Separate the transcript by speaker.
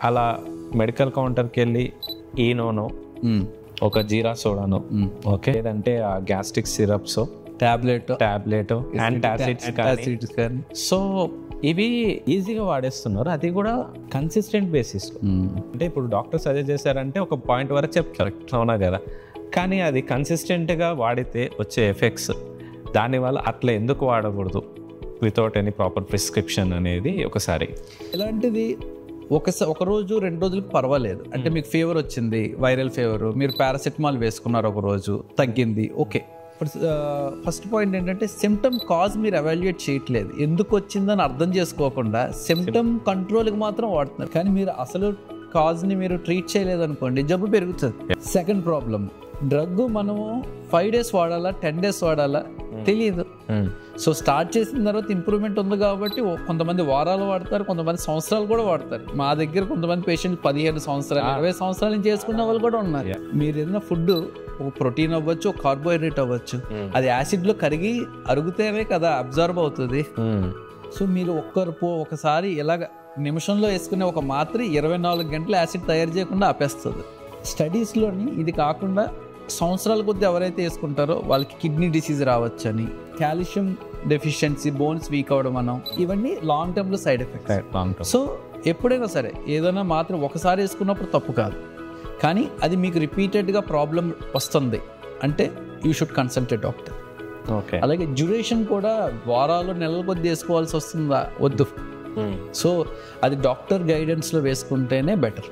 Speaker 1: అలా మెడికల్ కౌంటర్కి వెళ్ళి ఈనోనో ఒక జీరా సోడాను ఓకే లేదంటే ఆ గ్యాస్ట్రిక్ సిరప్స్ టాబ్లెట్ యాంటాసిడ్స్ కానీ సో ఇవి ఈజీగా వాడేస్తున్నారు. అది కూడా కన్సిస్టెంట్ బేసిస్. అంటే ఇప్పుడు డాక్టర్ సజెస్ట్ చేశారంటే ఒక పాయింట్ వరకు చెప్తారు, అవునా కదా, కానీ అది కన్సిస్టెంట్గా వాడితే వచ్చే ఎఫెక్ట్స్ దానివల్ల అట్లా ఎందుకు వాడకూడదు వితౌట్ ఎనీ ప్రాపర్ ప్రిస్క్రిప్షన్ అనేది ఒకసారి.
Speaker 2: ఇలాంటిది ఒక రోజు 2 రోజులకు పర్వాలేదు. అంటే మీకు ఫీవర్ వచ్చింది, వైరల్ ఫీవర్, మీరు పారాసెటమాల్ వేసుకున్నారు, ఒక రోజు తగ్గింది, ఓకే. ఫస్ట్ పాయింట్ ఏంటంటే సిమ్టమ్ కాజ్ మీరు ఎవాల్యుయేట్ చేయట్లేదు. ఎందుకు వచ్చిందని అర్థం చేసుకోకుండా సిమ్టమ్ కంట్రోల్కి మాత్రం వాడుతున్నారు, కానీ మీరు అసలు కాజ్ని మీరు ట్రీట్ చేయలేదు అనుకోండి, జబ్బు పెరుగుతుంది. సెకండ్ ప్రాబ్లమ్, డ్రగ్ మనము 5 days వాడాలా 10 days వాడాలా తెలియదు. సో స్టార్ట్ చేసిన తర్వాత ఇంప్రూవ్మెంట్ ఉంది కాబట్టి కొంతమంది వారాలు వాడతారు, కొంతమంది సంవత్సరాలు కూడా వాడతారు. మా దగ్గర కొంతమంది పేషెంట్ 15 సంవత్సరాలు 20 సంవత్సరాల నుంచి చేసుకున్న వాళ్ళు కూడా ఉన్నారు. మీరు ఏదైనా ఫుడ్ ఒక ప్రోటీన్ అవ్వచ్చు, ఒక కార్బోహైడ్రేట్ అవ్వచ్చు, అది యాసిడ్లో కరిగి అరుగుతేనే కదా అబ్జర్వ్ అవుతుంది. సో మీరు ఒకసారి ఇలాగ నిమిషంలో వేసుకునే ఒక మాత్ర 24 గంటలు యాసిడ్ తయారు చేయకుండా ఆపేస్తుంది. స్టడీస్లోని ఇది కాకుండా సంవత్సరాల కొద్ది ఎవరైతే వేసుకుంటారో వాళ్ళకి కిడ్నీ డిసీజ్ రావచ్చని, కాల్షియం డెఫిషియన్సీ, బోన్స్ వీక్ అవ్వడం, ఇవన్నీ లాంగ్ టర్మ్లో సైడ్ ఎఫెక్ట్స్. సో ఎప్పుడైనా సరే ఏదైనా మాత్రం ఒకసారి వేసుకున్నప్పుడు తప్పు కాదు, కానీ అది మీకు రిపీటెడ్గా ప్రాబ్లం వస్తుంది అంటే you should consult a doctor.
Speaker 1: Okay.
Speaker 2: అలాగే డ్యూరేషన్ కూడా వారాలు నెలల కొద్ది వేసుకోవాల్సి వస్తుందా, వద్దు. సో అది డాక్టర్ గైడెన్స్లో వేసుకుంటేనే బెటర్.